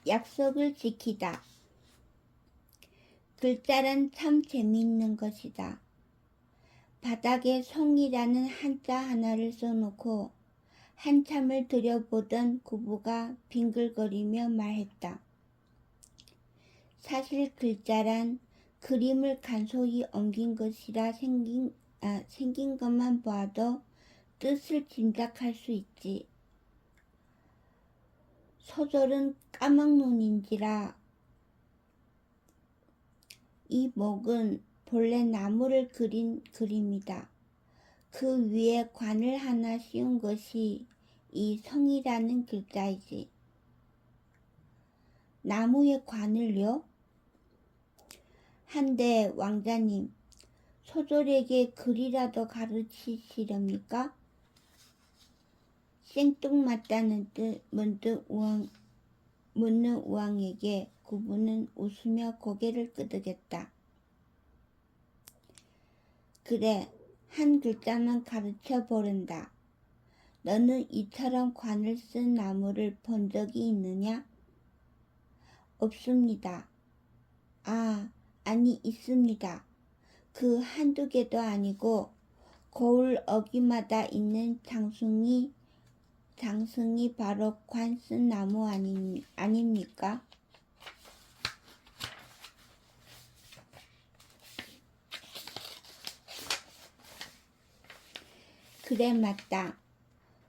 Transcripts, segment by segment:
약속을 지키다. 글자란 참 재미있는 것이다. 바닥에 송이라는 한자 하나를 써놓고 한참을 들여보던 구부가 빙글거리며 말했다. 사실 글자란 그림을 간소히 옮긴 것이라 생긴 것만 봐도 뜻을 짐작할 수 있지. 소설은 까막눈인지라 이 목은 본래 나무를 그린 그림이다. 그 위에 관을 하나 씌운 것이 이 성이라는 글자이지. 나무에 관을요? 한데 왕자님, 소졸에게 글이라도 가르치시렵니까? 생뚱맞다는 듯 문득 묻는 우왕에게 구부는 웃으며 고개를 끄덕였다. 그래, 한 글자만 가르쳐 보른다. 너는 이처럼 관을 쓴 나무를 본 적이 있느냐? 없습니다. 아니 있습니다. 그 한두 개도 아니고 거울 어귀마다 있는 장승이 바로 관 쓴 나무 아닙니까? 그래 맞다.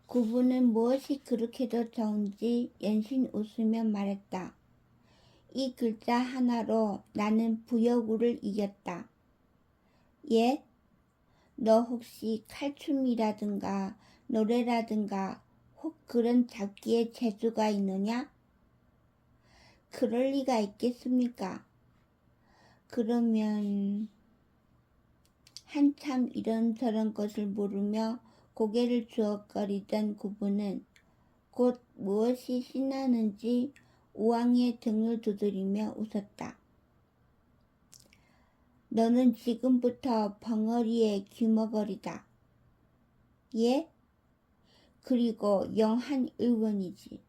구부는 무엇이 그렇게도 좋은지 연신 웃으며 말했다. 이 글자 하나로 나는 부여구를 이겼다. 예? 너 혹시 칼춤이라든가 노래라든가 혹 그런 잡기에 재주가 있느냐? 그럴 리가 있겠습니까? 그러면 한참 이런저런 것을 물으며 고개를 주걱거리던 구부는 곧 무엇이 신나는지 우왕의 등을 두드리며 웃었다. 너는 지금부터 벙어리에 귀머거리다. 예? 그리고 영한 의원이지.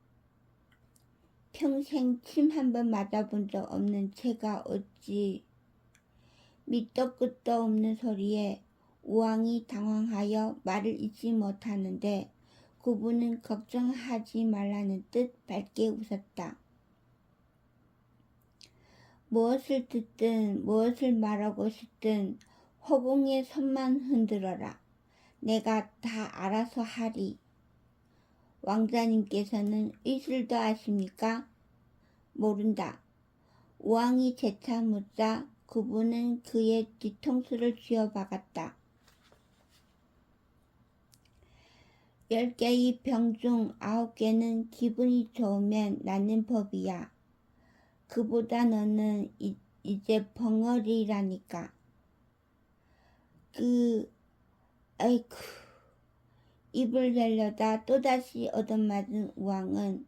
평생 침 한 번 맞아본 적 없는 제가 어찌. 밑도 끝도 없는 소리에 우왕이 당황하여 말을 잇지 못하는데 구부는 걱정하지 말라는 듯 밝게 웃었다. 무엇을 듣든 무엇을 말하고 싶든 허공에 손만 흔들어라. 내가 다 알아서 하리. 왕자님께서는 의술도 아십니까? 모른다. 우왕이 재차 묻자 구부는 그의 뒤통수를 쥐어박았다. 10개의 병 중 9개는 기분이 좋으면 낫는 법이야. 그보다 너는 이제 벙어리라니까. 아이쿠. 입을 열려다 또다시 얻어맞은 우왕은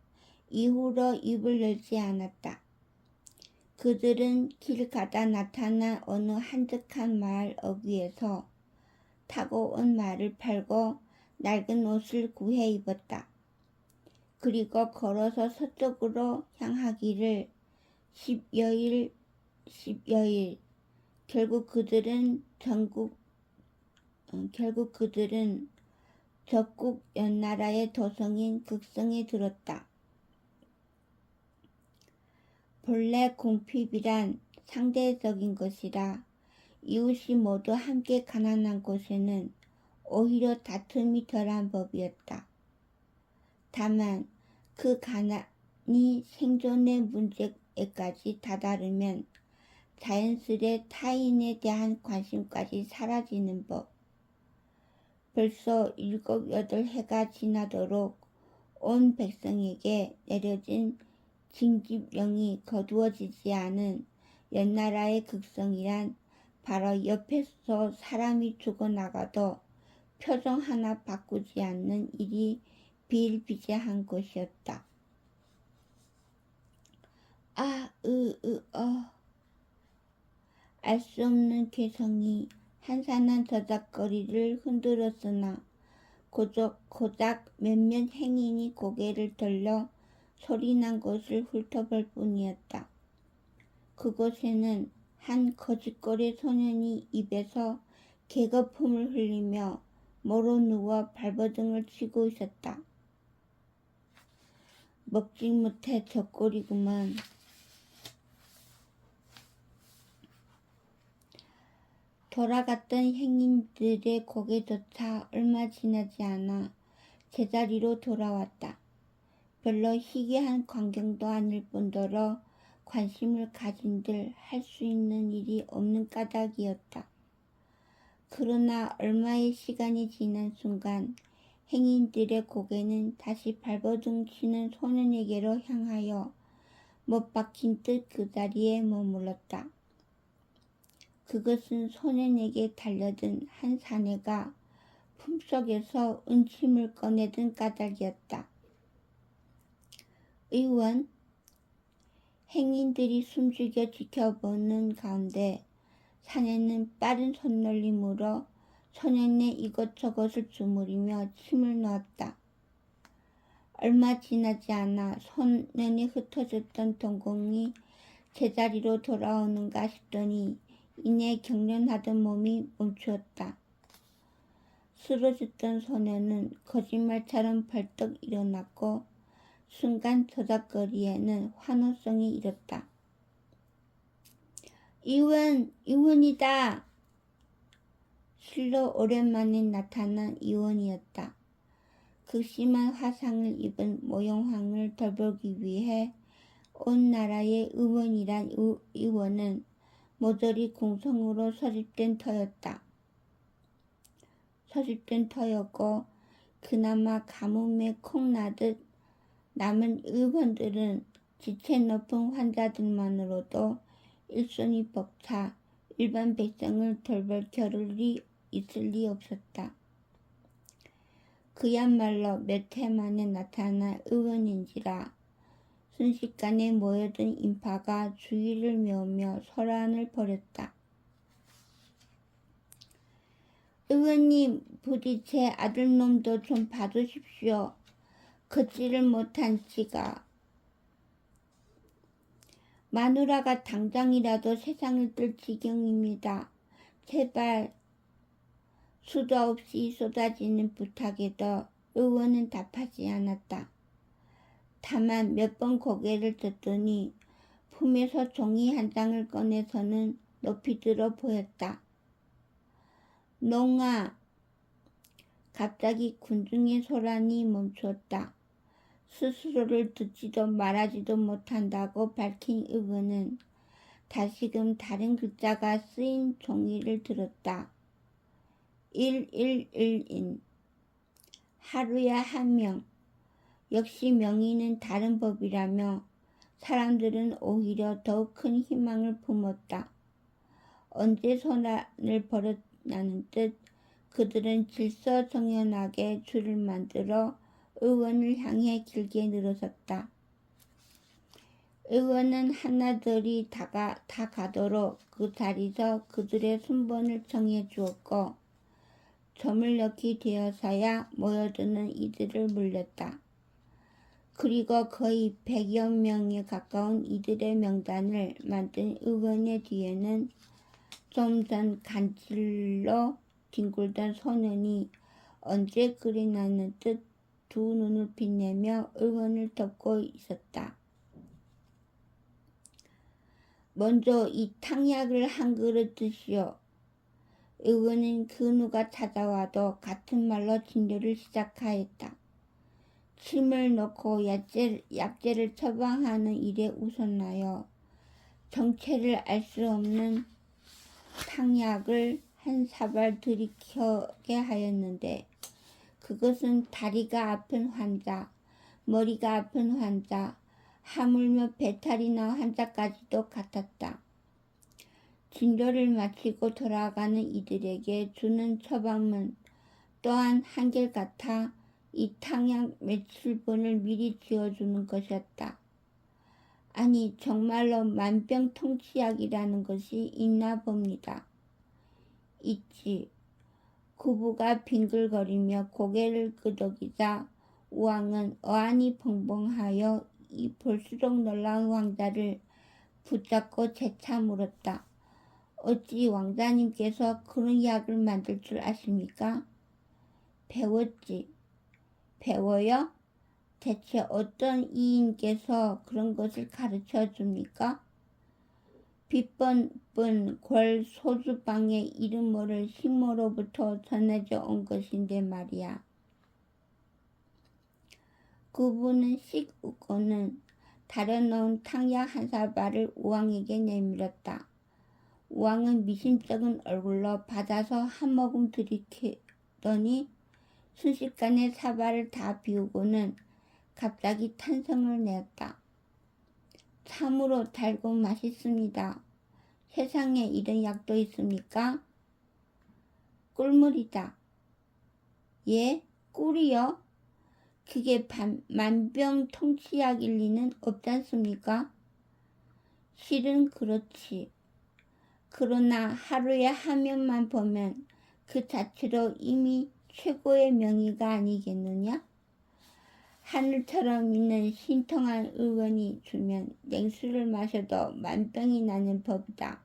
이후로 입을 열지 않았다. 그들은 길 가다 나타난 어느 한적한 마을 어귀에서 타고 온 말을 팔고 낡은 옷을 구해 입었다. 그리고 걸어서 서쪽으로 향하기를 10여일 결국 그들은 적국 연나라의 도성인 극성에 들었다. 본래 궁핍이란 상대적인 것이라 이웃이 모두 함께 가난한 곳에는 오히려 다툼이 덜한 법이었다. 다만 그 가난이 생존의 문제에까지 다다르면 자연스레 타인에 대한 관심까지 사라지는 법. 벌써 7, 8해가 지나도록 온 백성에게 내려진 징집령이 거두어지지 않은 연나라의 극성이란 바로 옆에서 사람이 죽어나가도 표정 하나 바꾸지 않는 일이 비일비재한 것이었다. 알 수 없는 괴성이 한산한 저작거리를 흔들었으나 고작 몇몇 행인이 고개를 돌려 소리난 곳을 훑어볼 뿐이었다. 그곳에는 한 거짓거리 소년이 입에서 개거품을 흘리며 모로 누워 발버둥을 치고 있었다. 먹지 못해 젖꼴이구먼. 돌아갔던 행인들의 고개조차 얼마 지나지 않아 제자리로 돌아왔다. 별로 희귀한 광경도 아닐 뿐더러 관심을 가진들 할 수 있는 일이 없는 까닭이었다. 그러나 얼마의 시간이 지난 순간 행인들의 고개는 다시 발버둥 치는 소년에게로 향하여 못 박힌 듯 그 자리에 머물렀다. 그것은 소년에게 달려든 한 사내가 품속에서 은침을 꺼내든 까닭이었다. 의원, 행인들이 숨죽여 지켜보는 가운데 사내는 빠른 손놀림으로 소년의 이것저것을 주무리며 침을 놓았다. 얼마 지나지 않아 소년이 흩어졌던 동공이 제자리로 돌아오는가 싶더니 이내 경련하던 몸이 멈추었다. 쓰러졌던 소년은 거짓말처럼 벌떡 일어났고 순간 저작거리에는 환호성이 일었다. 이원이다. 실로 오랜만에 나타난 이원이었다. 극심한 화상을 입은 모용황을 돌보기 위해 온 나라의 의원이란 의원은 모조리 공성으로 소집된 터였고 그나마 가뭄에 콩나듯 남은 의원들은 지체 높은 환자들만으로도 일손이 벅차 일반 백성을 돌볼 겨를이 있을 리 없었다. 그야말로 몇 해 만에 나타난 의원인지라 순식간에 모여든 인파가 주위를 메우며 소란을 벌였다. 의원님, 부디 제 아들놈도 좀 봐주십시오. 걷지를 못한 지가 마누라가 당장이라도 세상을 뜰 지경입니다. 제발. 수도 없이 쏟아지는 부탁에도 의원은 답하지 않았다. 다만 몇 번 고개를 젓더니 품에서 종이 한 장을 꺼내서는 높이 들어 보였다. 농아. 갑자기 군중의 소란이 멈추었다. 스스로를 듣지도 말하지도 못한다고 밝힌 의원은 다시금 다른 글자가 쓰인 종이를 들었다. 111인. 하루에 한 명. 역시 명의는 다른 법이라며 사람들은 오히려 더욱 큰 희망을 품었다. 언제 소란을 벌였냐는 듯 그들은 질서정연하게 줄을 만들어 의원을 향해 길게 늘어섰다. 의원은 하나둘이 다 가도록 그 자리에서 그들의 순번을 정해 주었고 점을 넣기 되어서야 모여드는 이들을 물렸다. 그리고 거의 100여 명에 가까운 이들의 명단을 만든 의원의 뒤에는 좀 전 간질로 뒹굴던 소년이 언제 그리 나는 듯 두 눈을 빛내며 의원을 덮고 있었다. 먼저 이 탕약을 한 그릇 드시오. 의원은 그 누가 찾아와도 같은 말로 진료를 시작하였다. 침을 놓고 약재를 처방하는 일에 웃었나요. 정체를 알 수 없는 탕약을 한 사발 들이켜게 하였는데 그것은 다리가 아픈 환자, 머리가 아픈 환자, 하물며 배탈이 난 환자까지도 같았다. 진료를 마치고 돌아가는 이들에게 주는 처방은 또한 한결같아 이 탕약 며칠분을 미리 지어주는 것이었다. 아니 정말로 만병통치약이라는 것이 있나 봅니다. 있지. 구부가 빙글거리며 고개를 끄덕이자 우왕은 어안이 벙벙하여 이 볼수록 놀라운 왕자를 붙잡고 재차 물었다. 어찌 왕자님께서 그런 약을 만들 줄 아십니까? 배웠지. 배워요? 대체 어떤 이인께서 그런 것을 가르쳐 줍니까? 빛번번 골 소주방의 이름 모를 식모로부터 전해져 온 것인데 말이야. 그분은 씩 웃고는 다려놓은 탕약 한 사발을 우왕에게 내밀었다. 우왕은 미심쩍은 얼굴로 받아서 한 모금 들이키더니 순식간에 사발을 다 비우고는 갑자기 탄성을 내었다. 참으로 달고 맛있습니다. 세상에 이런 약도 있습니까? 꿀물이다. 예? 꿀이요? 그게 만병통치약일 리는 없지 않습니까? 실은 그렇지. 그러나 하루에 한 면만 보면 그 자체로 이미 최고의 명의가 아니겠느냐? 하늘처럼 있는 신통한 의원이 주면 냉수를 마셔도 만병이 나는 법이다.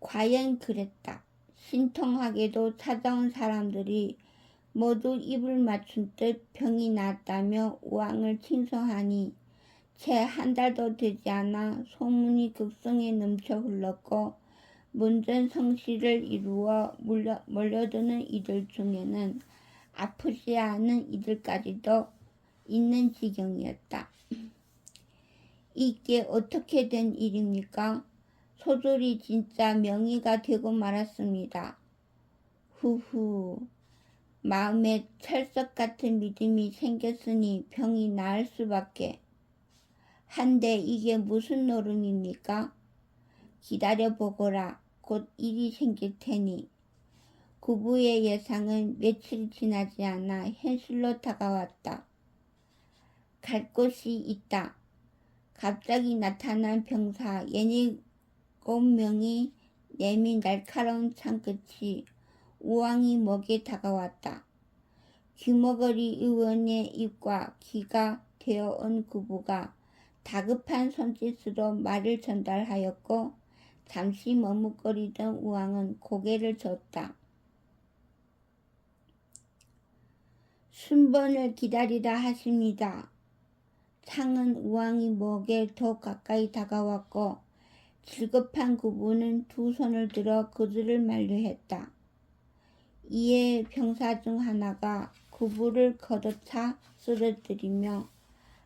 과연 그랬다. 신통하게도 찾아온 사람들이 모두 입을 맞춘 듯 병이 났다며 우왕을 칭송하니 채 한 달도 되지 않아 소문이 극성에 넘쳐 흘렀고 문전성시를 이루어 몰려드는 이들 중에는 아프지 않은 이들까지도 있는 지경이었다. 이게 어떻게 된 일입니까? 소설이 진짜 명의가 되고 말았습니다. 후후. 마음에 철석 같은 믿음이 생겼으니 병이 나을 수밖에. 한데 이게 무슨 노름입니까? 기다려보거라. 곧 일이 생길 테니. 구부의 예상은 며칠 지나지 않아 현실로 다가왔다. 갈 곳이 있다. 갑자기 나타난 병사 67명이 내민 날카로운 창끝이 우왕이 목에 다가왔다. 귀머거리 의원의 입과 귀가 되어온 구부가 다급한 손짓으로 말을 전달하였고 잠시 머뭇거리던 우왕은 고개를 젓다. 순번을 기다리라 하십니다. 창은 우왕이 목에 더 가까이 다가왔고 질급한 구부는 두 손을 들어 그들을 만류했다. 이에 병사 중 하나가 구부를 걷어차 쓰러뜨리며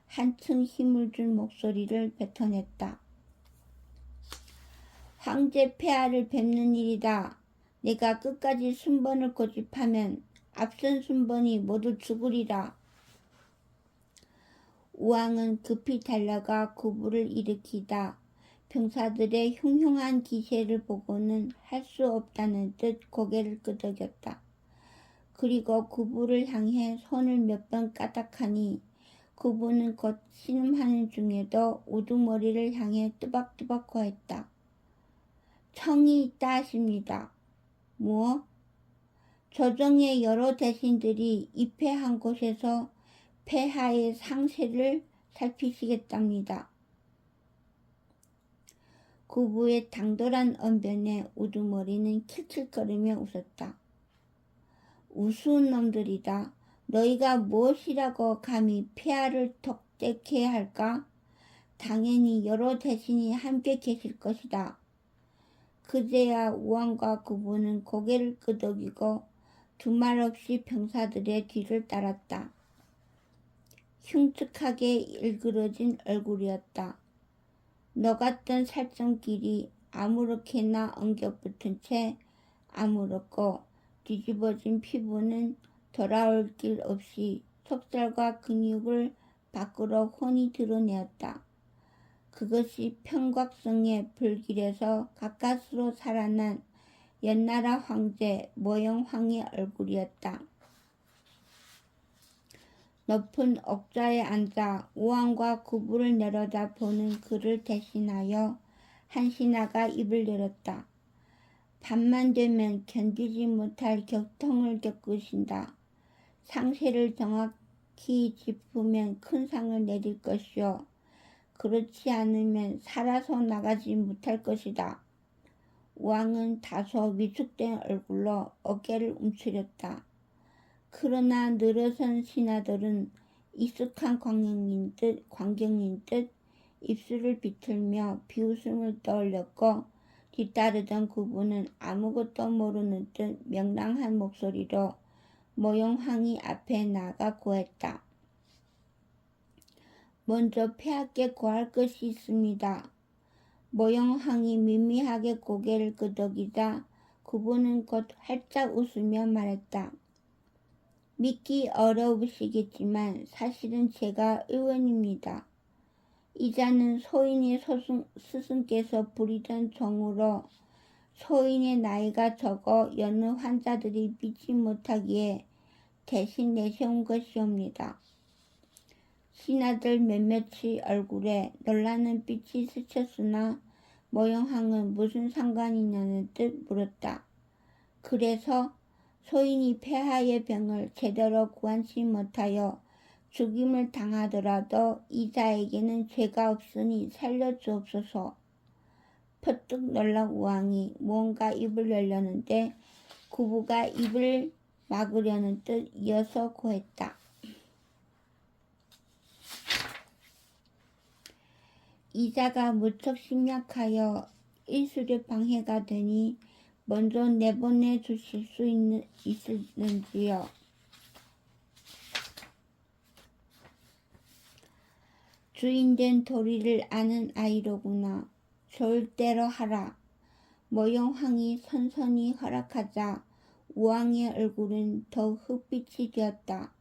한층 힘을 준 목소리를 뱉어냈다. 황제 폐하를 뵙는 일이다. 내가 끝까지 순번을 고집하면 앞선 순번이 모두 죽으리라. 우왕은 급히 달려가 구부를 일으키다 병사들의 흉흉한 기세를 보고는 할 수 없다는 듯 고개를 끄덕였다. 그리고 구부를 향해 손을 몇 번 까딱하니 구부는 곧 신음하는 중에도 우두머리를 향해 뚜박뚜박 거했다. 청이 있다 하십니다. 뭐? 조정의 여러 대신들이 입회한 곳에서 폐하의 상세를 살피시겠답니다. 구부의 당돌한 언변에 우두머리는 킬킬거리며 웃었다. 우스운 놈들이다. 너희가 무엇이라고 감히 폐하를 독대케 할까? 당연히 여러 대신이 함께 계실 것이다. 그제야 우왕과 구부는 고개를 끄덕이고 두말 없이 병사들의 뒤를 따랐다. 흉측하게 일그러진 얼굴이었다. 너같던 살점길이 아무렇게나 엉겨붙은 채 아무렇고 뒤집어진 피부는 돌아올 길 없이 속살과 근육을 밖으로 훤히 드러내었다. 그것이 평곽성의 불길에서 가까스로 살아난 연나라 황제 모영황의 얼굴이었다. 높은 옥좌에 앉아 우왕과 구부를 내려다 보는 그를 대신하여 한신하가 입을 열었다. 밤만 되면 견디지 못할 격통을 겪으신다. 상세를 기 짚으면 큰 상을 내릴 것이요 그렇지 않으면 살아서 나가지 못할 것이다. 왕은 다소 위축된 얼굴로 어깨를 움츠렸다. 그러나 늘어선 신하들은 익숙한 광경인 듯 입술을 비틀며 비웃음을 떠올렸고 뒤따르던 구부는 아무것도 모르는 듯 명랑한 목소리로 모영황이 앞에 나가 고했다. 먼저 폐하께 고할 것이 있습니다. 모영황이 미미하게 고개를 끄덕이자 구부는 곧 활짝 웃으며 말했다. 믿기 어려우시겠지만 사실은 제가 의원입니다. 이자는 소인의 스승께서 부리던 종으로 소인의 나이가 적어 여느 환자들이 믿지 못하기에 대신 내세운 것이옵니다. 신하들 몇몇이 얼굴에 놀라는 빛이 스쳤으나 모영황은 무슨 상관이냐는 듯 물었다. 그래서 소인이 폐하의 병을 제대로 구하지 못하여 죽임을 당하더라도 이자에게는 죄가 없으니 살려주옵소서. 퍼뜩 놀란 우왕이 무언가 입을 열려는데 구부가 입을 막으려는 듯 이어서 고했다. 이자가 무척 심약하여 일술에 방해가 되니 먼저 내보내 주실 수 있을는지요. 주인된 도리를 아는 아이로구나. 좋을 대로 하라. 모영황이 선선히 허락하자 우왕의 얼굴은 더욱 흑빛이 되었다.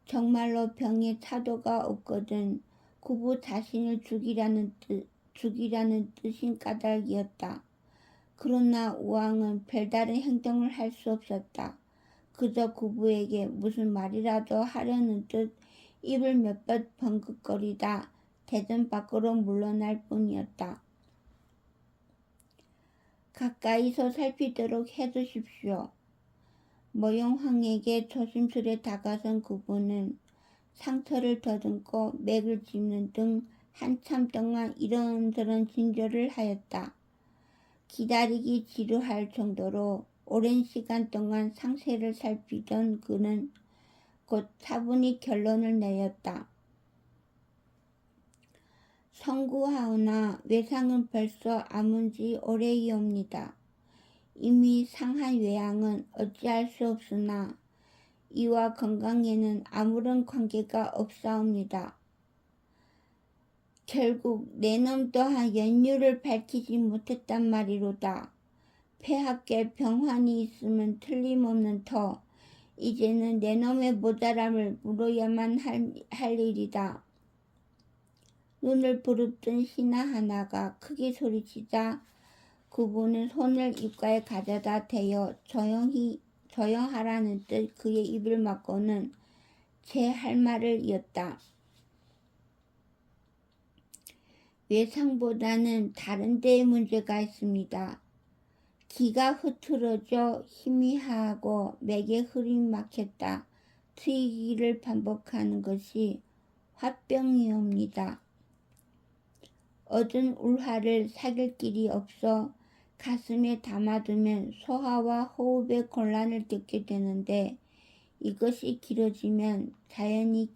정말로 병에 차도가 없거든 구부 자신을 죽이라는 뜻인 까닭이었다. 그러나 우왕은 별다른 행동을 할 수 없었다. 그저 구부에게 무슨 말이라도 하려는 듯 입을 몇 번 번긋거리다 대전 밖으로 물러날 뿐이었다. 가까이서 살피도록 해주십시오. 모영황에게 조심스레 다가선 구부는 상처를 더듬고 맥을 짚는 등 한참 동안 이런저런 진절을 하였다. 기다리기 지루할 정도로 오랜 시간 동안 상세를 살피던 그는 곧 차분히 결론을 내렸다. 성구하오나 외상은 벌써 아문 지 오래이옵니다. 이미 상한 외양은 어찌할 수 없으나 이와 건강에는 아무런 관계가 없사옵니다. 결국 내놈 또한 연유를 밝히지 못했단 말이로다. 폐하께 병환이 있으면 틀림없는 터 이제는 내놈의 모자람을 물어야만 할 일이다. 눈을 부릅뜬 신하 하나가 크게 소리치자 구부는 손을 입가에 가져다 대어 조용하라는 뜻 그의 입을 막고는 제 할 말을 이었다. 외상보다는 다른 데에 문제가 있습니다. 기가 흐트러져 희미하고 맥에 흐름이 막혔다. 트이기를 반복하는 것이 화병이옵니다. 얻은 울화를 사귈 길이 없어 가슴에 담아두면 소화와 호흡에 곤란을 겪게 되는데 이것이 길어지면 자연히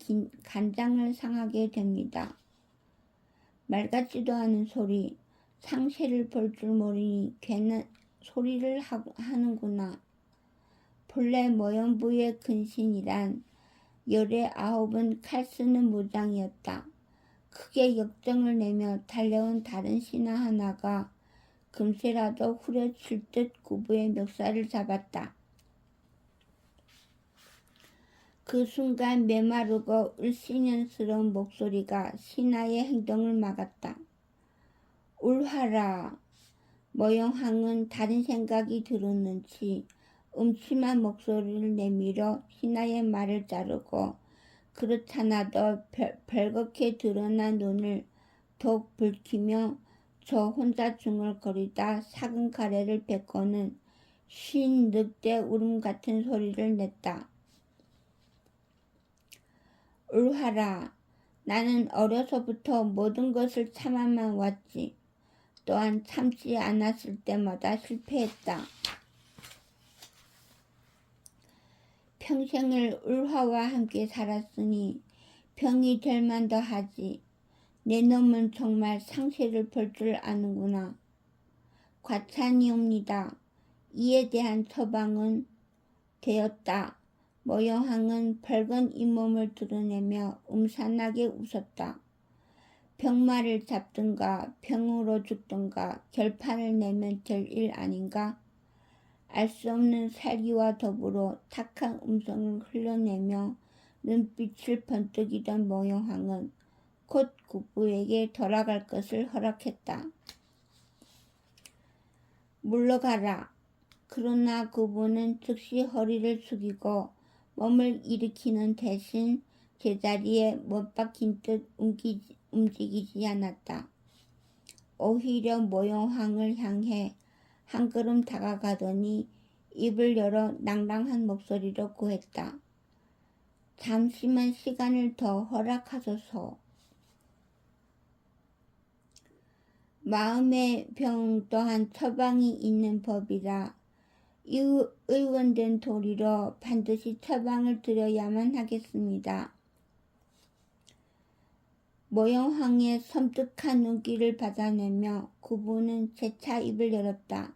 간장을 상하게 됩니다. 말 같지도 않은 소리, 상세를 볼 줄 모르니 괜한 소리를 하는구나. 본래 모연부의 근신이란 열의 9은 칼 쓰는 무장이었다. 크게 역정을 내며 달려온 다른 신하 하나가 금세라도 후려칠 듯 구부의 멱살을 잡았다. 그 순간 메마르고 을씨년스러운 목소리가 신하의 행동을 막았다. 울하라. 모영황은 다른 생각이 들었는지 음침한 목소리를 내밀어 신하의 말을 자르고 그렇잖아도 벌겋게 드러난 눈을 더욱 붉히며 저 혼자 중얼거리다 작은 가래를 뱉고는 쉰 늑대 울음 같은 소리를 냈다. 울하라. 나는 어려서부터 모든 것을 참아만 왔지. 또한 참지 않았을 때마다 실패했다. 평생을 울화와 함께 살았으니 병이 될 만도 하지. 내 놈은 정말 상세를 볼 줄 아는구나. 과찬이옵니다. 이에 대한 처방은 되었다. 모영항은 벌건 잇몸을 드러내며 음산하게 웃었다. 병마를 잡든가 병으로 죽든가 결판을 내면 될 일 아닌가? 알 수 없는 살기와 더불어 탁한 음성을 흘러내며 눈빛을 번뜩이던 모영항은 곧 구부에게 돌아갈 것을 허락했다. 물러가라. 그러나 구부는 즉시 허리를 숙이고 몸을 일으키는 대신 제자리에 못 박힌 듯 움직이지 않았다. 오히려 모영황을 향해 한 걸음 다가가더니 입을 열어 낭랑한 목소리로 고했다. 잠시만 시간을 더 허락하소서. 마음의 병 또한 처방이 있는 법이라 의원된 도리로 반드시 처방을 드려야만 하겠습니다. 모영황의 섬뜩한 눈길을 받아내며 구부는 재차 입을 열었다.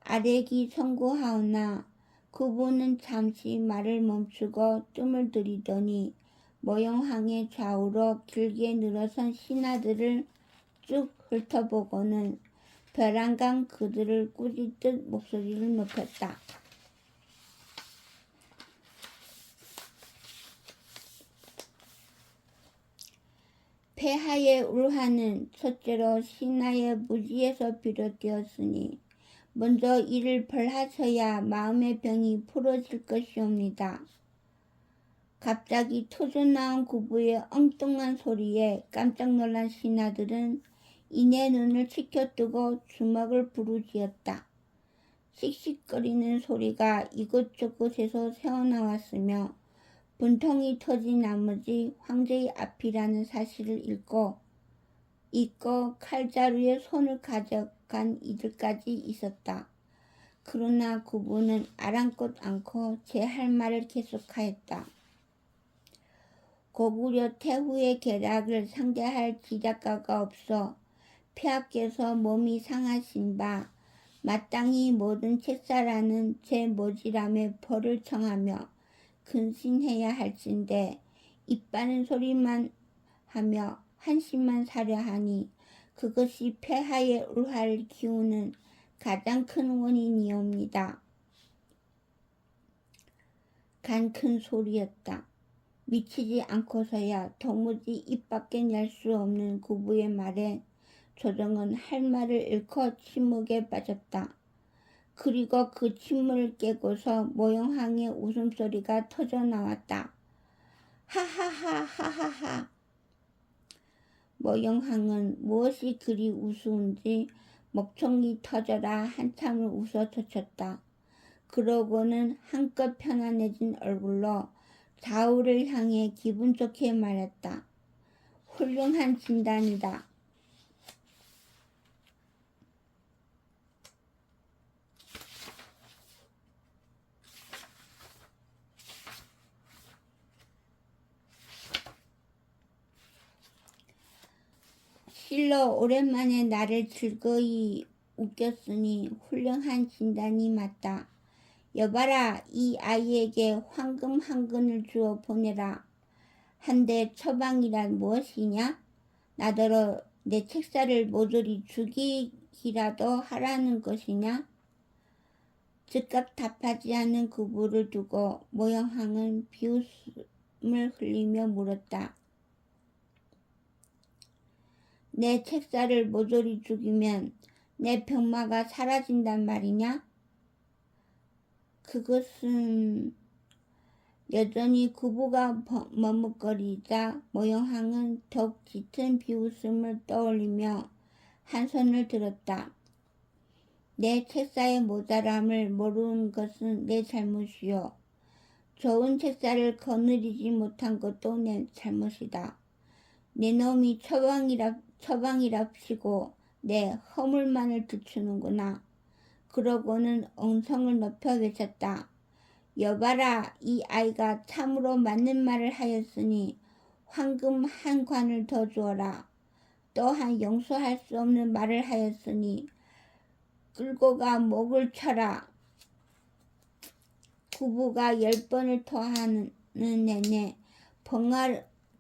아래기 송구하오나 구부는 잠시 말을 멈추고 뜸을 들이더니 모영황의 좌우로 길게 늘어선 신하들을 쭉 훑어보고는 벼랑간 그들을 꾸짖듯 목소리를 높였다. 폐하의 울화는 첫째로 신하의 무지에서 비롯되었으니 먼저 이를 벌하셔야 마음의 병이 풀어질 것이옵니다. 갑자기 터져나온 구부의 엉뚱한 소리에 깜짝 놀란 신하들은 이내 눈을 치켜뜨고 주먹을 부르짖었다. 씩씩거리는 소리가 이곳저곳에서 새어나왔으며 분통이 터진 나머지 황제의 앞이라는 사실을 잊고 칼자루에 손을 가져간 이들까지 있었다. 그러나 구부는 아랑곳 않고 제 할 말을 계속하였다. 고구려 태후의 계략을 상대할 지략가가 없어 폐하께서 몸이 상하신 바 마땅히 모든 책사라는 제 모지람에 벌을 청하며 근신해야 할진데 입 바른 소리만 하며 한심만 사려 하니 그것이 폐하의 울화를 키우는 가장 큰 원인이옵니다. 간 큰 소리였다. 미치지 않고서야 도무지 입 밖에 낼 수 없는 구부의 말에 조정은 할 말을 잃고 침묵에 빠졌다. 그리고 그 침묵을 깨고서 모영항의 웃음소리가 터져나왔다. 하하하 하하하. 모영항은 무엇이 그리 우스운지 목청이 터져라 한참을 웃어 젖혔다. 그러고는 한껏 편안해진 얼굴로 좌우를 향해 기분 좋게 말했다. 훌륭한 진단이다. 실로 오랜만에 나를 즐거이 웃겼으니 훌륭한 진단이 맞다. 여봐라, 이 아이에게 황금 한 근을 주어 보내라. 한데 처방이란 무엇이냐? 나더러 내 책사를 모조리 죽이기라도 하라는 것이냐? 즉각 답하지 않는 구부를 두고 모영항은 비웃음을 흘리며 물었다. 내 책사를 모조리 죽이면 내 병마가 사라진단 말이냐? 그것은 여전히 구부가 머뭇거리자 모영항은 더욱 짙은 비웃음을 떠올리며 한 손을 들었다. 내 책사의 모자람을 모르는 것은 내 잘못이요. 좋은 책사를 거느리지 못한 것도 내 잘못이다. 내 놈이 처방이랍시고 내 허물만을 듣추는구나. 그러고는 엉성을 높여 외쳤다. 여봐라, 이 아이가 참으로 맞는 말을 하였으니 황금 한 관을 더 주어라. 또한 용서할 수 없는 말을 하였으니 끌고 가 목을 쳐라. 구부가 10번을 토하는 내내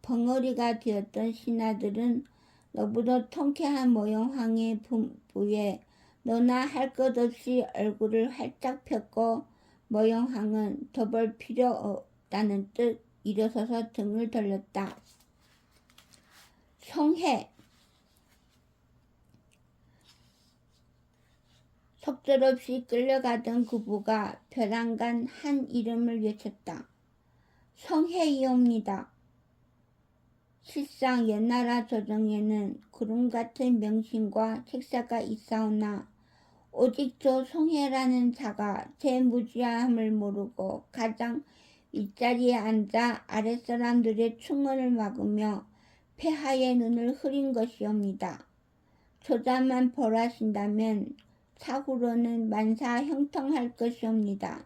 벙어리가 되었던 신하들은 너보다 통쾌한 모형황의 부에 너나 할 것 없이 얼굴을 활짝 폈고 모형황은 더 볼 필요 없다는 뜻 일어서서 등을 돌렸다. 송해. 속절없이 끌려가던 구부가 벼랑간 한 이름을 외쳤다. 송해이옵니다. 실상 옛나라 조정에는 구름같은 명신과 책사가 있사오나 오직 저 송해라는 자가 제 무지함을 모르고 가장 윗자리에 앉아 아랫사람들의 충언을 막으며 폐하의 눈을 흐린 것이옵니다. 조자만 벌하신다면 사후로는 만사 형통할 것이옵니다.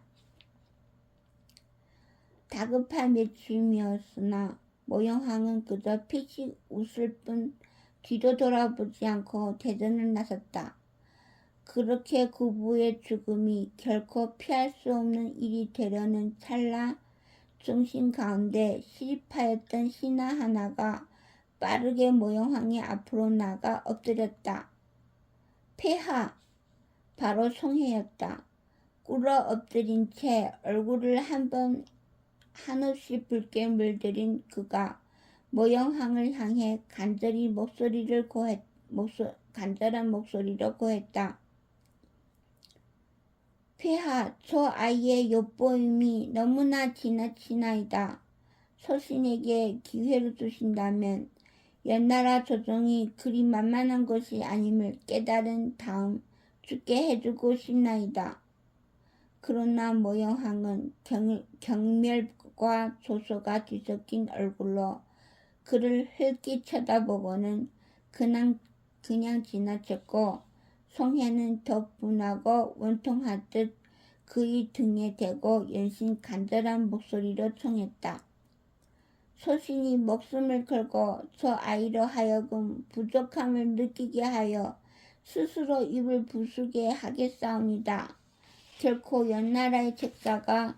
다급한 외침이었으나 모형황은 그저 피식 웃을 뿐 뒤도 돌아보지 않고 대전을 나섰다. 그렇게 구부의 죽음이 결코 피할 수 없는 일이 되려는 찰나 중심 가운데 시립하였던 신하 하나가 빠르게 모형황의 앞으로 나가 엎드렸다. 폐하! 바로 송해였다. 꿇어 엎드린 채 얼굴을 한없이 붉게 물들인 그가 모형황을 향해 간절한 목소리로 고했다. 폐하, 저 아이의 엿보임이 너무나 지나치나이다. 소신에게 기회를 주신다면 옛나라 조정이 그리 만만한 것이 아님을 깨달은 다음 죽게 해주고 싶나이다. 그러나 모형황은 경멸과 조소가 뒤섞인 얼굴로 그를 흘낏 쳐다보고는 그냥 지나쳤고 송해는 더욱 분하고 원통하듯 그의 등에 대고 연신 간절한 목소리로 청했다. 소신이 목숨을 걸고 저 아이로 하여금 부족함을 느끼게 하여 스스로 입을 부수게 하겠사옵니다. 결코 옛나라의 책사가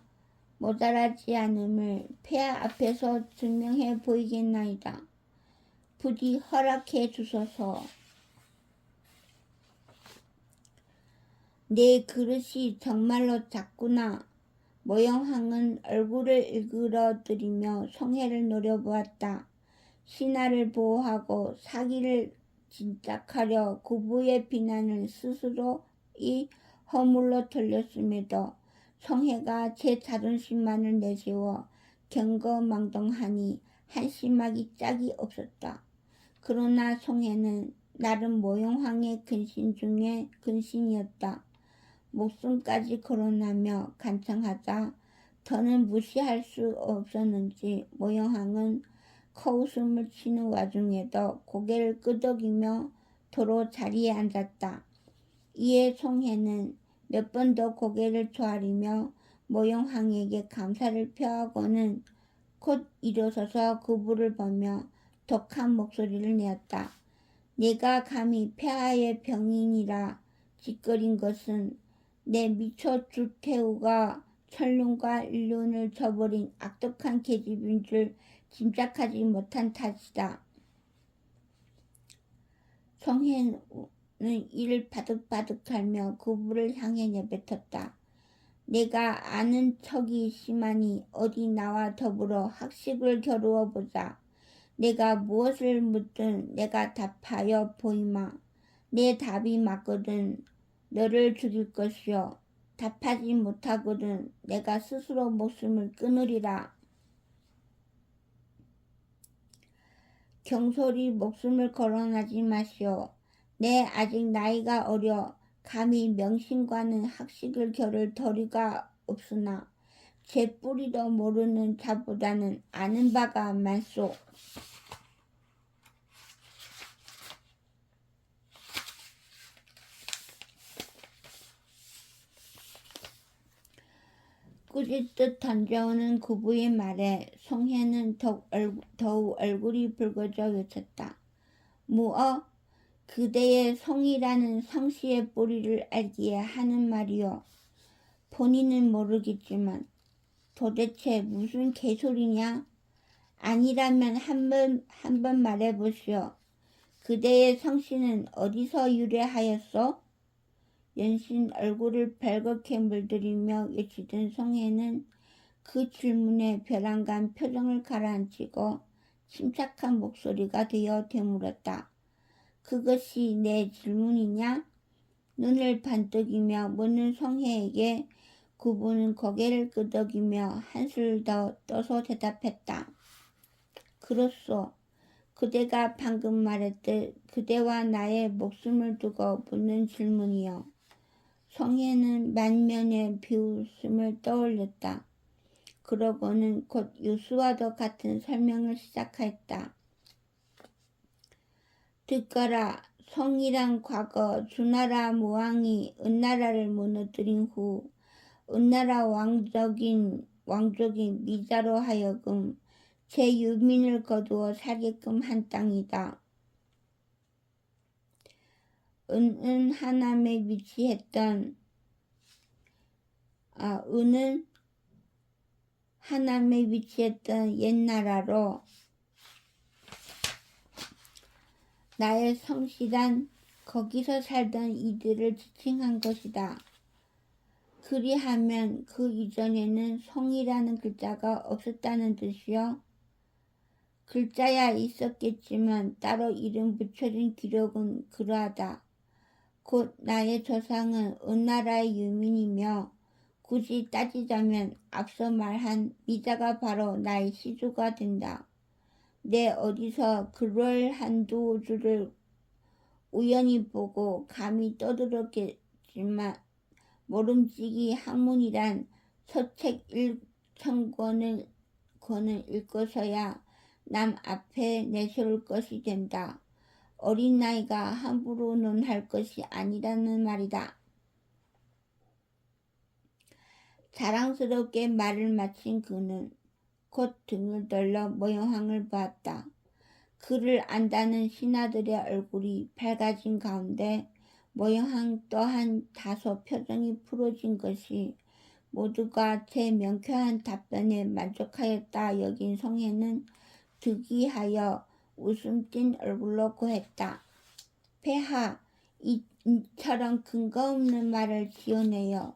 모자라지 않음을 폐하 앞에서 증명해 보이겠나이다. 부디 허락해 주소서. 내 그릇이 정말로 작구나. 모형황은 얼굴을 일그러뜨리며 송해를 노려보았다. 신하를 보호하고 사기를 진작하려 구부의 비난을 스스로 이 허물로 돌렸음에도 송해가 제 자존심만을 내세워 경거망동하니 한심하기 짝이 없었다. 그러나 송해는 나름 모형황의 근신 중에 근신이었다. 목숨까지 거론하며 간청하자 더는 무시할 수 없었는지 모형황은 코웃음을 치는 와중에도 고개를 끄덕이며 도로 자리에 앉았다. 이에 송해는 몇 번 더 고개를 조아리며 모형황에게 감사를 표하고는 곧 일어서서 구부를 보며 독한 목소리를 내었다. 내가 감히 폐하의 병인이라 짓거린 것은 내 미처 주태우가 천륜과 일륜을 저버린 악독한 계집인 줄 짐작하지 못한 탓이다. 송해는 이를 바득바득하며 구부를 향해 내뱉었다. 내가 아는 척이 심하니 어디 나와 더불어 학식을 겨루어 보자. 내가 무엇을 묻든 내가 답하여 보이마. 내 답이 맞거든 너를 죽일 것이요. 답하지 못하거든 내가 스스로 목숨을 끊으리라. 경솔히 목숨을 거론하지 마시오. 내 아직 나이가 어려 감히 명신과는 학식을 겨룰 도리가 없으나 제 뿌리도 모르는 자보다는 아는 바가 많소. 꾸짖듯 던져오는 구부의 말에 송해는 더욱 얼굴이 붉어져 외쳤다. 무어? 그대의 송이라는 성씨의 뿌리를 알기에 하는 말이오. 본인은 모르겠지만 도대체 무슨 개소리냐? 아니라면 한 번 말해보시오. 그대의 성씨는 어디서 유래하였소? 연신 얼굴을 벌겋게 물들이며 외치던 송해는 그 질문에 벼랑간 표정을 가라앉히고 침착한 목소리가 되어 되물었다. 그것이 내 질문이냐? 눈을 반뜩이며 묻는 송해에게 구부는 고개를 끄덕이며 한술 더 떠서 대답했다. 그렇소. 그대가 방금 말했듯 그대와 나의 목숨을 두고 묻는 질문이요. 송해는 만면의 비웃음을 떠올렸다. 그러고는 곧 유수와도 같은 설명을 시작했다. 듣거라. 송이란 과거 주나라 무왕이 은나라를 무너뜨린 후 은나라 왕족인 미자로 하여금 제 유민을 거두어 살게끔 한 땅이다. 은은 하남에 위치했던 옛나라로 나의 성씨란 거기서 살던 이들을 지칭한 것이다. 그리하면 그 이전에는 송이라는 글자가 없었다는 뜻이요. 글자야 있었겠지만 따로 이름 붙여진 기록은 그러하다. 곧 나의 조상은 은나라의 유민이며 굳이 따지자면 앞서 말한 미자가 바로 나의 시주가 된다. 내 어디서 글을 한두 줄을 우연히 보고 감히 떠들었겠지만 모름지기 학문이란 서책 1,000권을 읽고서야 남 앞에 내세울 것이 된다. 어린 나이가 함부로 논할 것이 아니라는 말이다. 자랑스럽게 말을 마친 그는 곧 등을 돌려 모형왕을 보았다. 그를 안다는 신하들의 얼굴이 밝아진 가운데 모형왕 또한 다소 표정이 풀어진 것이 모두가 제 명쾌한 답변에 만족하였다 여긴 송해는 득이하여 웃음 띤 얼굴로 고했다. 폐하, 이처럼 근거 없는 말을 지어내어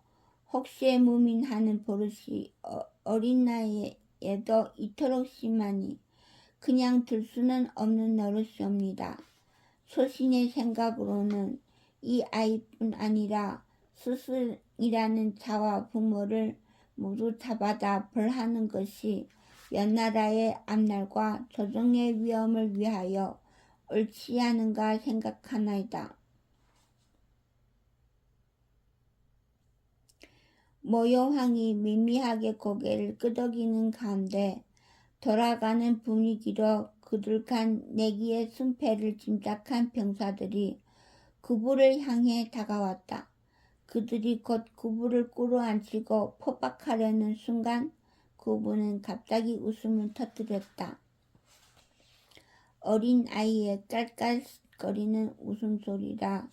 혹시에 무민하는 버릇이 어린 나이에도 이토록 심하니 그냥 둘 수는 없는 노릇이옵니다. 소신의 생각으로는 이 아이뿐 아니라 스승이라는 자와 부모를 모두 잡아다 벌하는 것이 연나라의 앞날과 조정의 위엄을 위하여 옳지 않은가 생각하나이다. 모형왕이 미미하게 고개를 끄덕이는 가운데 돌아가는 분위기로 그들간 내기의 승패를 짐작한 병사들이 구부를 향해 다가왔다. 그들이 곧 구부를 꿇어앉히고 포박하려는 순간 구부는 갑자기 웃음을 터뜨렸다. 어린 아이의 깔깔거리는 웃음소리라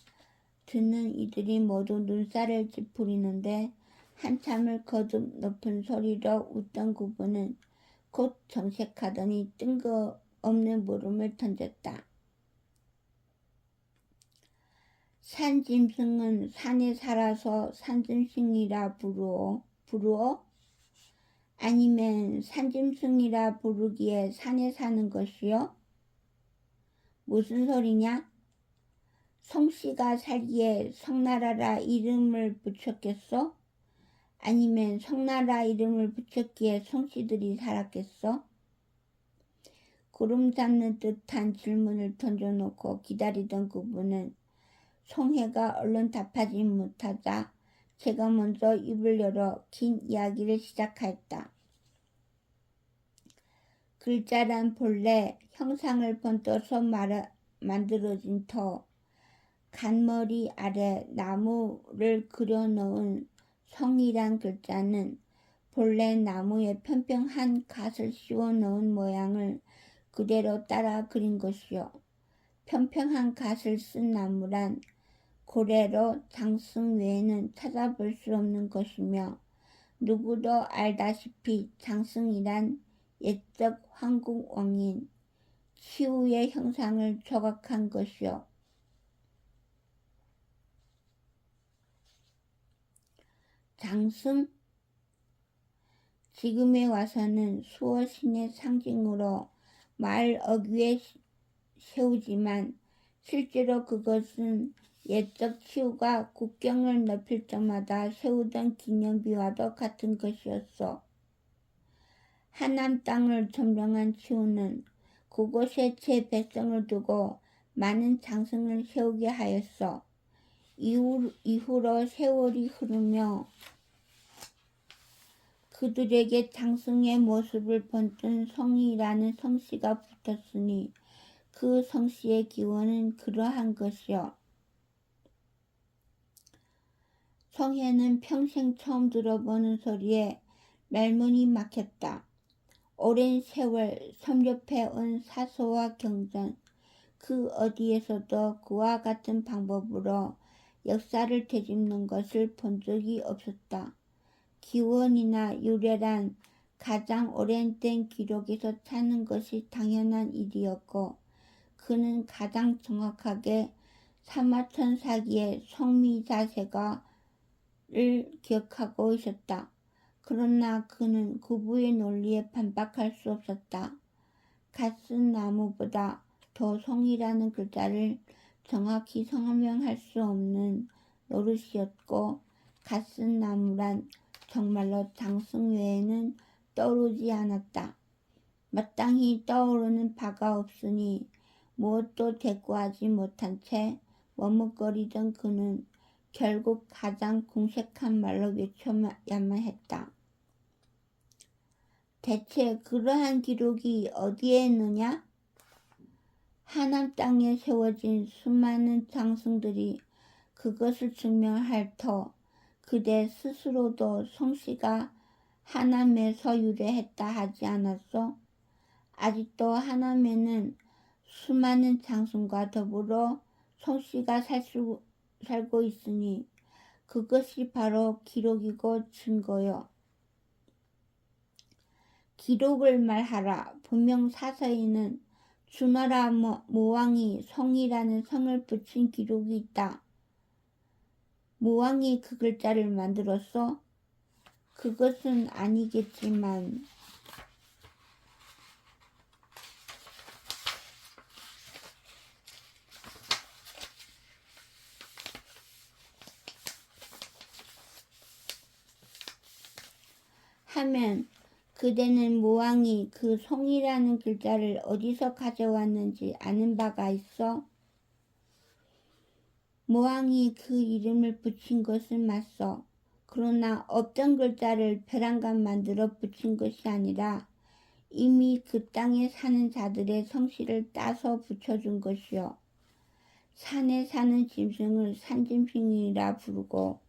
듣는 이들이 모두 눈살을 찌푸리는데 한참을 거듭 높은 소리로 웃던 구부는 곧 정색하더니 뜬금없는 물음을 던졌다. 산짐승은 산에 살아서 산짐승이라 부르오? 아니면 산짐승이라 부르기에 산에 사는 것이요? 무슨 소리냐? 송씨가 살기에 송나라라 이름을 붙였겠소? 아니면 송나라 이름을 붙였기에 송씨들이 살았겠소? 구름 잡는 듯한 질문을 던져놓고 기다리던 그분은 송해가 얼른 답하지 못하자 제가 먼저 입을 열어 긴 이야기를 시작하였다. 글자란 본래 형상을 번떠서 만들어진 터, 간머리 아래 나무를 그려놓은 성이란 글자는 본래 나무에 평평한 갓을 씌워놓은 모양을 그대로 따라 그린 것이요. 평평한 갓을 쓴 나무란 고래로 장승 외에는 찾아볼 수 없는 것이며 누구도 알다시피 장승이란 옛적 황국 왕인 시우의 형상을 조각한 것이요. 장승? 지금에 와서는 수어신의 상징으로 말 어귀에 세우지만 실제로 그것은 옛적 시우가 국경을 넓힐 때마다 세우던 기념비와도 같은 것이었어. 하남 땅을 점령한 시우는 그곳에 제 백성을 두고 많은 장승을 세우게 하였어. 이후로 세월이 흐르며 그들에게 장승의 모습을 번뜬 성이라는 성씨가 붙었으니 그 성씨의 기원은 그러한 것이요. 성혜는 평생 처음 들어보는 소리에 말문이 막혔다. 오랜 세월 섭렵해온 사소와 경전, 그 어디에서도 그와 같은 방법으로 역사를 되짚는 것을 본 적이 없었다. 기원이나 유래란 가장 오랜된 기록에서 찾는 것이 당연한 일이었고 그는 가장 정확하게 사마천사기의 성미자세가를 기억하고 있었다. 그러나 그는 구부의 논리에 반박할 수 없었다. 갓쓴 나무보다 더 성이라는 글자를 정확히 설명할 수 없는 노릇이었고 갓쓴 나무란 정말로 장승 외에는 떠오르지 않았다. 마땅히 떠오르는 바가 없으니 무엇도 대꾸하지 못한 채 머뭇거리던 그는 결국 가장 궁색한 말로 외쳐야만 했다. 대체 그러한 기록이 어디에 있느냐? 하남 땅에 세워진 수많은 장승들이 그것을 증명할 터 그대 스스로도 성씨가 하남에서 유래했다 하지 않았소? 아직도 하남에는 수많은 장승과 더불어 성씨가 살고 있으니 그것이 바로 기록이고 증거요. 기록을 말하라. 분명 사서에는 주나라 모왕이 성이라는 성을 붙인 기록이 있다. 모왕이 그 글자를 만들었어? 그것은 아니겠지만 하면 그대는 모왕이 그 성이라는 글자를 어디서 가져왔는지 아는 바가 있어? 모왕이 그 이름을 붙인 것은 맞소. 그러나 없던 글자를 벼랑간 만들어 붙인 것이 아니라 이미 그 땅에 사는 자들의 성씨를 따서 붙여준 것이요. 산에 사는 짐승을 산짐승이라 부르고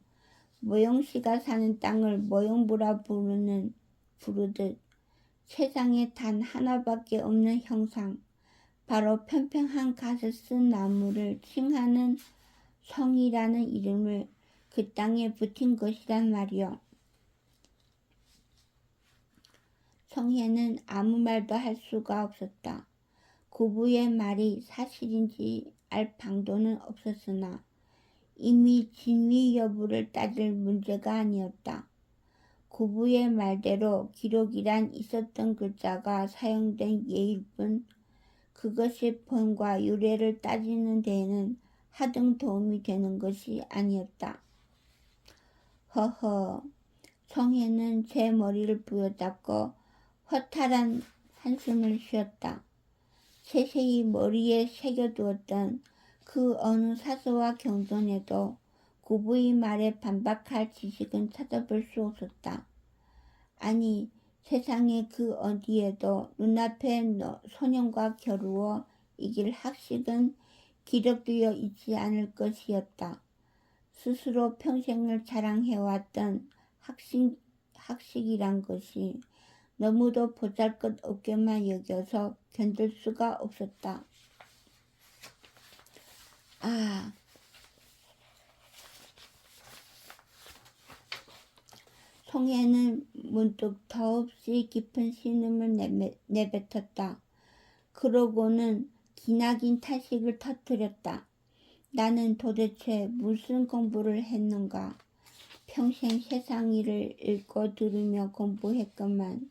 모용씨가 사는 땅을 모용부라 부르듯 세상에 단 하나밖에 없는 형상, 바로 평평한 갓을 쓴 나무를 칭하는 성이라는 이름을 그 땅에 붙인 것이란 말이요. 성혜는 아무 말도 할 수가 없었다. 구부의 말이 사실인지 알 방도는 없었으나 이미 진위 여부를 따질 문제가 아니었다. 구부의 말대로 기록이란 있었던 글자가 사용된 예일 뿐 그것의 본과 유래를 따지는 데에는 하등 도움이 되는 것이 아니었다. 허허, 성혜는 제 머리를 부여잡고 허탈한 한숨을 쉬었다. 세세히 머리에 새겨두었던 그 어느 사소와 경전에도 구부의 말에 반박할 지식은 찾아볼 수 없었다. 아니, 세상의 그 어디에도 눈앞에 소년과 겨루어 이길 학식은 기록되어 있지 않을 것이었다. 스스로 평생을 자랑해왔던 학식이란 것이 너무도 보잘것없게만 여겨서 견딜 수가 없었다. 송해는 문득 더없이 깊은 신음을 내뱉었다. 그러고는 기나긴 탄식을 터뜨렸다. 나는 도대체 무슨 공부를 했는가? 평생 세상 일을 읽고 들으며 공부했건만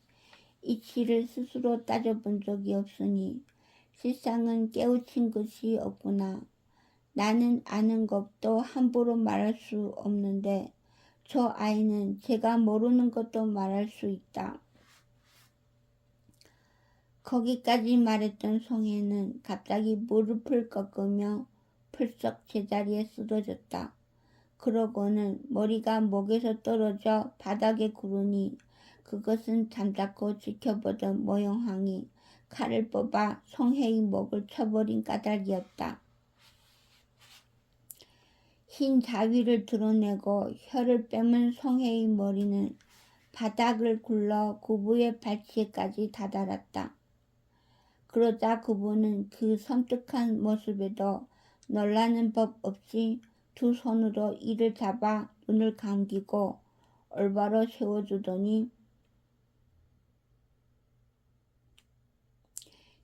이치를 스스로 따져본 적이 없으니 세상은 깨우친 것이 없구나. 나는 아는 것도 함부로 말할 수 없는데 저 아이는 제가 모르는 것도 말할 수 있다. 거기까지 말했던 송해는 갑자기 무릎을 꺾으며 풀썩 제자리에 쓰러졌다. 그러고는 머리가 목에서 떨어져 바닥에 구르니 그것은 잠자코 지켜보던 모형황이 칼을 뽑아 송해의 목을 쳐버린 까닭이었다. 흰 자위를 드러내고 혀를 빼문 송해의 머리는 바닥을 굴러 구부의 발치에까지 다다랐다. 그러자 구부는 그 섬뜩한 모습에도 놀라는 법 없이 두 손으로 이를 잡아 눈을 감기고 올바로 세워주더니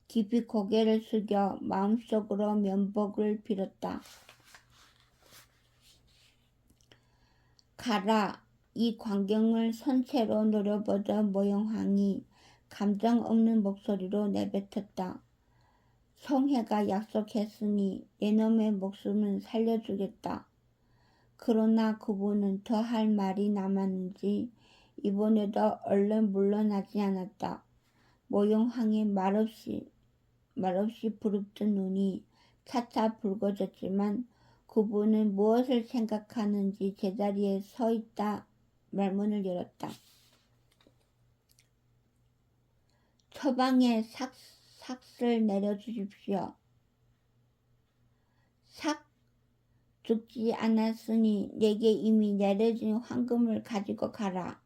깊이 고개를 숙여 마음속으로 면복을 빌었다. 가라. 이 광경을 선체로 노려보던 모형황이 감정 없는 목소리로 내뱉었다. 송해가 약속했으니 내놈의 목숨은 살려주겠다. 그러나 그분은 더 할 말이 남았는지 이번에도 얼른 물러나지 않았다. 모형황의 말없이 부릅뜬 눈이 차차 붉어졌지만 그분은 무엇을 생각하는지 제자리에 서 있다 말문을 열었다. 처방에 삭을 내려주십시오. 삭? 죽지 않았으니 내게 이미 내려진 황금을 가지고 가라.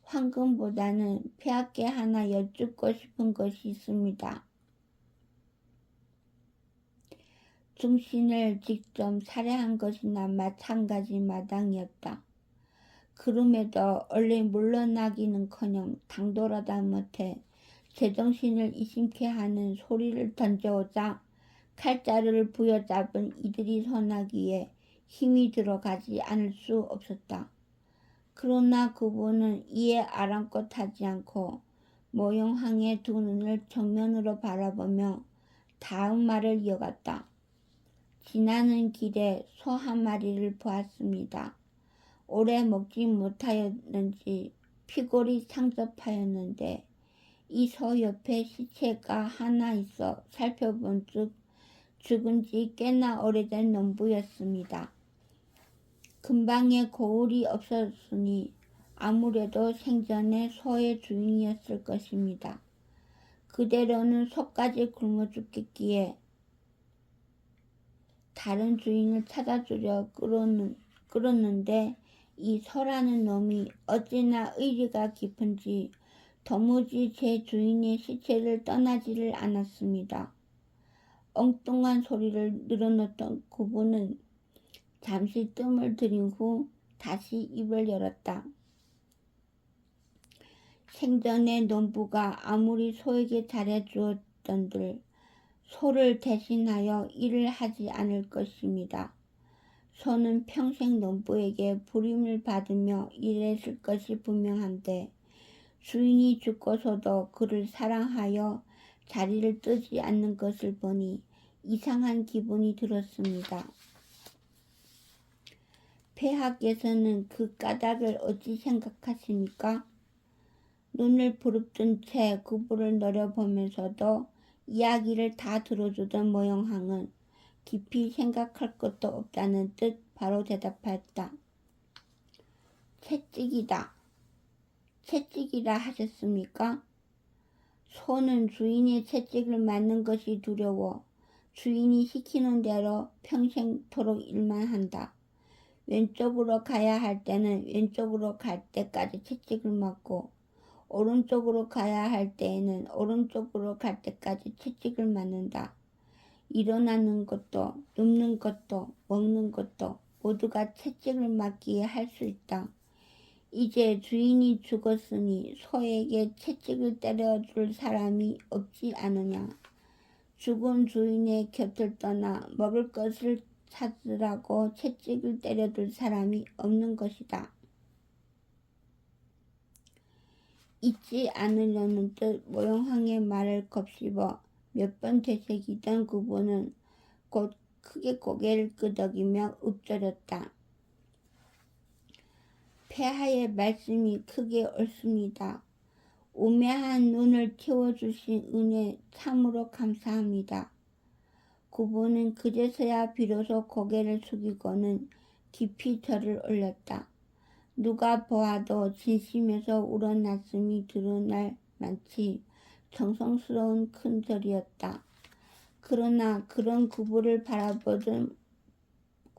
황금보다는 폐하께 하나 여쭙고 싶은 것이 있습니다. 중신을 직접 살해한 것이나 마찬가지 마당이었다. 그럼에도 얼른 물러나기는커녕 당돌하다 못해 제정신을 이심케 하는 소리를 던져오자 칼자루를 부여잡은 이들이 손아귀에 힘이 들어가지 않을 수 없었다. 그러나 그분은 이에 아랑곳하지 않고 모형황의 두 눈을 정면으로 바라보며 다음 말을 이어갔다. 지나는 길에 소 한 마리를 보았습니다. 오래 먹지 못하였는지 피골이 상접하였는데 이 소 옆에 시체가 하나 있어 살펴본 즉 죽은 지 꽤나 오래된 농부였습니다. 근방에 고울이 없었으니 아무래도 생전에 소의 주인이었을 것입니다. 그대로는 소까지 굶어 죽겠기에 다른 주인을 찾아주려 끌었는데 이 소라는 놈이 어찌나 의리가 깊은지 도무지 제 주인의 시체를 떠나지를 않았습니다. 엉뚱한 소리를 늘어놓던 그분은 잠시 뜸을 들인 후 다시 입을 열었다. 생전에 농부가 아무리 소에게 잘해주었던들 소를 대신하여 일을 하지 않을 것입니다. 소는 평생 농부에게 부림을 받으며 일했을 것이 분명한데 주인이 죽고서도 그를 사랑하여 자리를 뜨지 않는 것을 보니 이상한 기분이 들었습니다. 폐하께서는 그 까닭을 어찌 생각하십니까? 눈을 부릅뜬 채 구부를 노려보면서도 이야기를 다 들어주던 모형황은 깊이 생각할 것도 없다는 뜻 바로 대답하였다. 채찍이다. 채찍이라 하셨습니까? 소는 주인의 채찍을 맞는 것이 두려워 주인이 시키는 대로 평생토록 일만 한다. 왼쪽으로 가야 할 때는 왼쪽으로 갈 때까지 채찍을 맞고 오른쪽으로 가야 할 때에는 오른쪽으로 갈 때까지 채찍을 맞는다. 일어나는 것도 눕는 것도 먹는 것도 모두가 채찍을 맞기에 할 수 있다. 이제 주인이 죽었으니 소에게 채찍을 때려줄 사람이 없지 않으냐. 죽은 주인의 곁을 떠나 먹을 것을 찾으라고 채찍을 때려줄 사람이 없는 것이다. 잊지 않으려는 뜻 모형왕의 말을 곱씹어 몇 번 되새기던 구보는 곧 크게 고개를 끄덕이며 읊조렸다. 폐하의 말씀이 크게 옳습니다. 우매한 눈을 틔워주신 은혜 참으로 감사합니다. 구보는 그제서야 비로소 고개를 숙이고는 깊이 절을 올렸다. 누가 보아도 진심에서 우러났음이 드러날 만치 정성스러운 큰 절이었다. 그러나 그런 구보를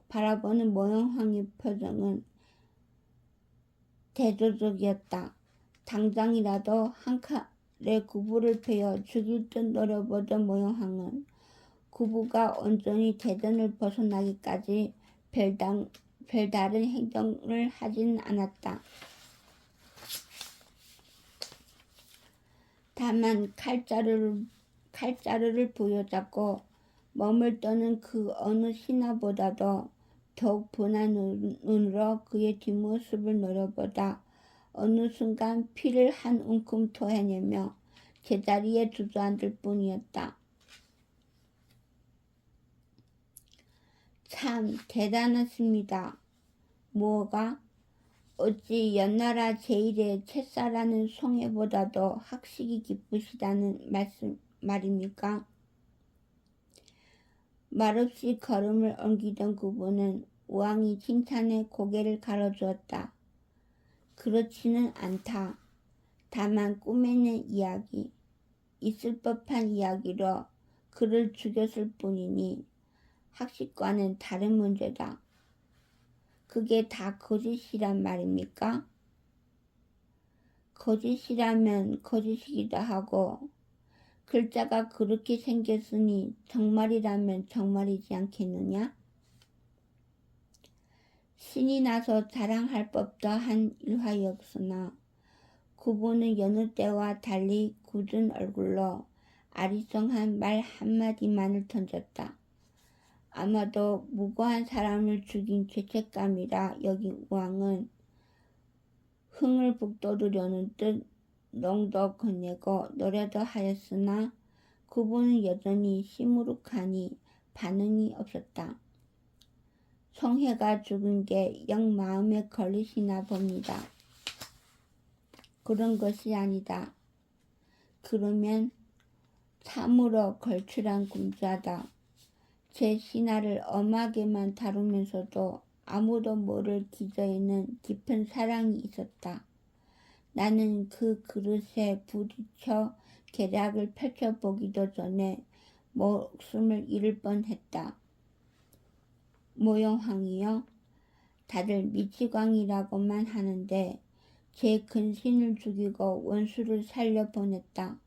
바라보는 모형왕의 표정은 대조적이었다. 당장이라도 한 칼에 구보를 베어 죽일 듯 노려보던 모형왕은 구보가 온전히 대전을 벗어나기까지 별다른 행동을 하지는 않았다. 다만 칼자루를 부여잡고 몸을 떠는 그 어느 신하보다도 더욱 분한 눈으로 그의 뒷모습을 노려보다 어느 순간 피를 한 움큼 토해내며 제자리에 주저앉을 뿐이었다. 참 대단하십니다. 뭐가? 어찌 연나라 제1의 채사라는 송해보다도 학식이 깊으시다는 말입니까? 말없이 걸음을 옮기던 구보는 우왕이 칭찬에 고개를 가로주었다. 그렇지는 않다. 다만 꾸며낸 이야기, 있을 법한 이야기로 그를 죽였을 뿐이니 학식과는 다른 문제다. 그게 다 거짓이란 말입니까? 거짓이라면 거짓이기도 하고 글자가 그렇게 생겼으니 정말이라면 정말이지 않겠느냐? 신이 나서 자랑할 법도 한 일화였으나 구보는 여느 때와 달리 굳은 얼굴로 아리송한 말 한마디만을 던졌다. 아마도 무고한 사람을 죽인 죄책감이라 여긴 우왕은 흥을 북돋으려는 듯 농도 건네고 노래도 하였으나 구보는 여전히 시무룩하니 반응이 없었다. 송해가 죽은 게 영 마음에 걸리시나 봅니다. 그런 것이 아니다. 그러면 참으로 걸출한 군자다. 제 신하를 엄하게만 다루면서도 아무도 모를 기저에는 깊은 사랑이 있었다. 나는 그 그릇에 부딪혀 계략을 펼쳐보기도 전에 목숨을 잃을 뻔했다. 모형왕이요? 다들 미치광이라고만 하는데 제 근신을 죽이고 원수를 살려보냈다.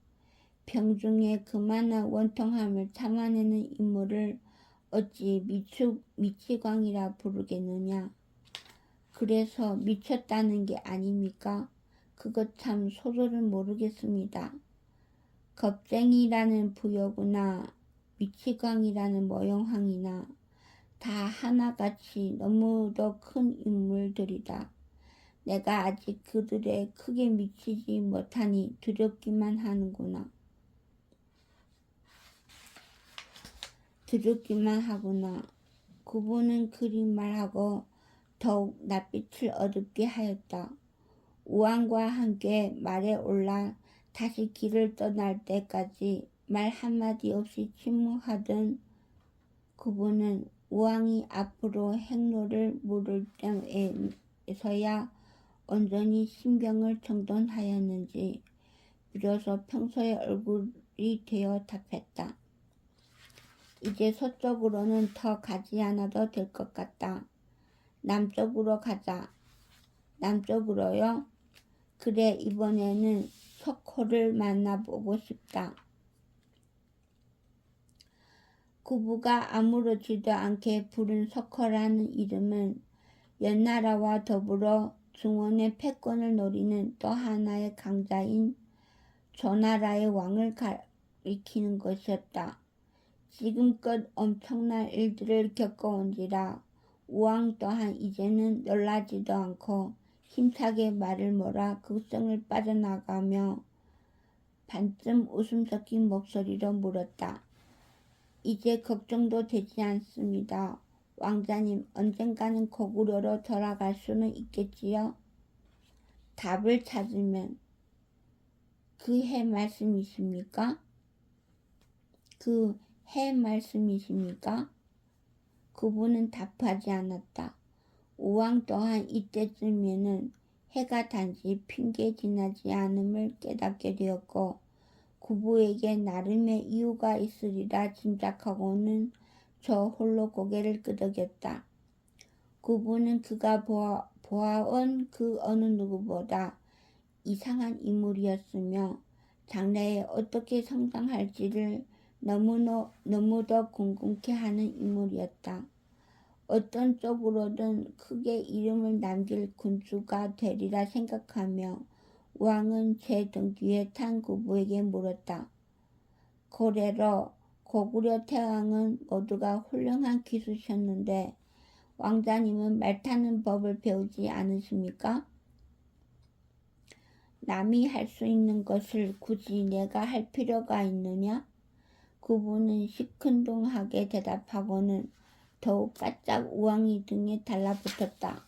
병중에 그만한 원통함을 참아내는 인물을 어찌 미치광이라 부르겠느냐. 그래서 미쳤다는 게 아닙니까? 그것 참 소조를 모르겠습니다. 겁쟁이라는 부여구나 미치광이라는 모형왕이나 다 하나같이 너무도 큰 인물들이다. 내가 아직 그들에 크게 미치지 못하니 두렵기만 하는구나. 두렵기만 하구나. 구보는 그리 말하고 더욱 낯빛을 어둡게 하였다. 우왕과 함께 말에 올라 다시 길을 떠날 때까지 말 한마디 없이 침묵하던 구부는 우왕이 앞으로 행로를 물을 때에서야 온전히 신병을 정돈하였는지 비로소 평소의 얼굴이 되어 답했다. 이제 서쪽으로는 더 가지 않아도 될 것 같다. 남쪽으로 가자. 남쪽으로요? 그래, 이번에는 석호를 만나보고 싶다. 구부가 아무렇지도 않게 부른 석호라는 이름은 연나라와 더불어 중원의 패권을 노리는 또 하나의 강자인 조나라의 왕을 가리키는 것이었다. 지금껏 엄청난 일들을 겪어온지라 우왕 또한 이제는 놀라지도 않고 힘차게 말을 몰아 극성을 빠져나가며 반쯤 웃음 섞인 목소리로 물었다. 이제 걱정도 되지 않습니다. 왕자님, 언젠가는 고구려로 돌아갈 수는 있겠지요? 답을 찾으면 그 해 말씀이십니까? 그 해 말씀이십니까? 그분은 답하지 않았다. 우왕 또한 이때쯤에는 해가 단지 핑계 지나지 않음을 깨닫게 되었고 구부에게 나름의 이유가 있으리라 짐작하고는 저 홀로 고개를 끄덕였다. 구부는 그가 보아온 그 어느 누구보다 이상한 인물이었으며 장래에 어떻게 성장할지를 너무도 궁금케 하는 인물이었다. 어떤 쪽으로든 크게 이름을 남길 군주가 되리라 생각하며 왕은 제 등 뒤에 탄 구부에게 물었다. 고래로 고구려 태왕은 모두가 훌륭한 기수셨는데 왕자님은 말 타는 법을 배우지 않으십니까? 남이 할 수 있는 것을 굳이 내가 할 필요가 있느냐? 구부는 시큰둥하게 대답하고는 더욱 바짝 우왕이 등에 달라붙었다.